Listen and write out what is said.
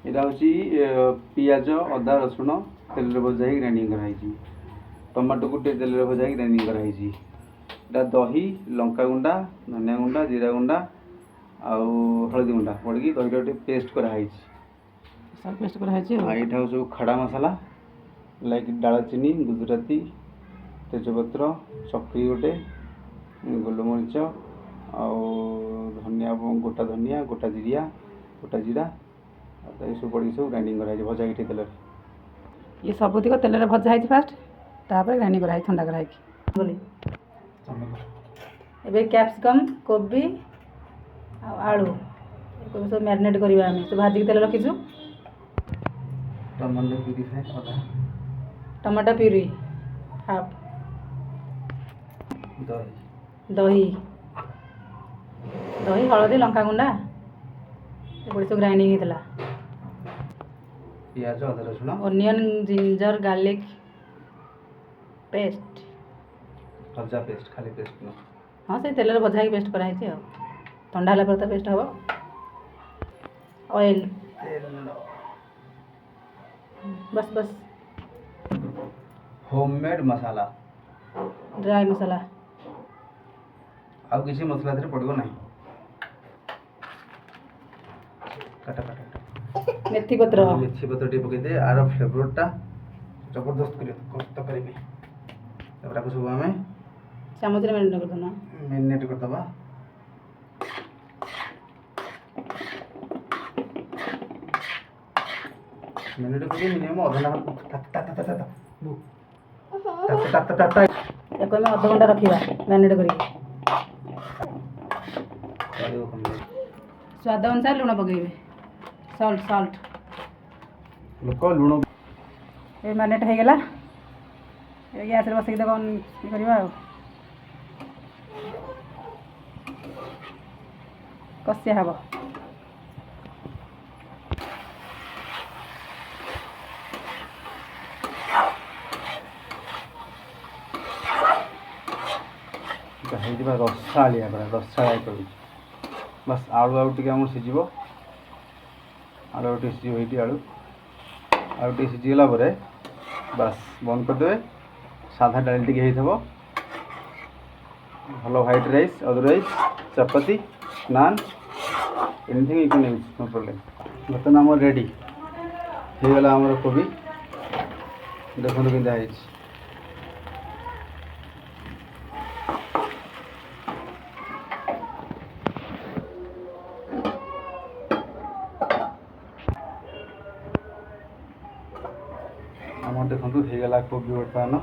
এটা হচ্ছে পিঁয়াজ অদা রসুণ তেলରେ ଭଜା ହେଇକି ଗ୍ରାଇଣ୍ଡିଙ୍ଗ କରାହେଇଛି। ଟମାଟୋକୁ ଟିକେ ତେଲରେ ଭଜା ହେଇକି ଗ୍ରାଇଣ୍ଡିଙ୍ଗ କରାହେଇଛି। এটা ଦହି ଲଙ୍କାଗୁଣ୍ଡା ଧନିଆ ଗୁଣ୍ଡା ଜିରା ଗୁଣ୍ଡା ଆଉ ହଳଦୀ ଗୁଣ୍ଡା ପଡ଼ିକି ଦହିଟା ଟିକେ ପେଷ୍ଟ କରାହେଇଛି। ଏଇଟା ହେଉଛି ସବୁ ଖଡ଼ା ମସଲା ଲାଇକ୍ ଡାଳଚିନି ଗୁଜୁରାତି ତେଜପତ୍ର ଚକ୍ରି ଗୋଟେ ଗୋଲମରିଚ ଆଉ ଧନିଆ ଗୋଟା ଧନିଆ ଗୋଟା ଜିରା ଏସବୁ ପଡ଼ିକି ସବୁ ଗ୍ରାଇଣ୍ଡିଙ୍ଗ କରାହେଇଛି ଭଜା ହେଇକି ତେଲରେ। ये सबुतिक तेल भजा है फास्ट तापर ग्राइंडिंग कराई ठंडा कराई ए कैप्सिकम कोबी आलू सब मैरिनेट करवा सब भाजिक तेल रखीचु। टमाटो प्यूरी हाफ दही दही हलदी लंका गुंडा सब ग्राइंडिंग होता। पियाज अदा रसुण ओनियन जिंजर गार्लिक पेस्ट भजा पेस्ट खाली पेस्ट न हाँ से तेल भजा ही पेस्ट कराई ठंडा है तो पेस्ट हम ऑयल बस बस होममेड मसाला ड्राई मसाला आउ किसी मसला पड़ो ना। काटा काटा मेथी पत्र टे पकईदे आर फ्लेवरटा जबरदस्त कर तरकारी सब आम चामच मैरिनेट कर देना मैरिनेट करदे। मैरिनेट कर मिनिमम अधा अध घंटा रखा मैरिनेट कर स्वाद अनुसार लुण पकड़े सॉल्ट सॉल्ट लोक लुण ये मैरिनेट हो गला गैस बस करवा कसिया हम रसालिया पूरा रसालिया कर बस आलू आलू टे आम सीझ आलू टे सीझ ये आलू आलू टे सीझीगला बस बंद करदे। साधा डाली टे भल white rice other rice chapati naan anything you can use no problem. बर्तमान आम रेडी हो गला आमर कोबी देखो कि आम देखो हो गला कोबी बर्तमान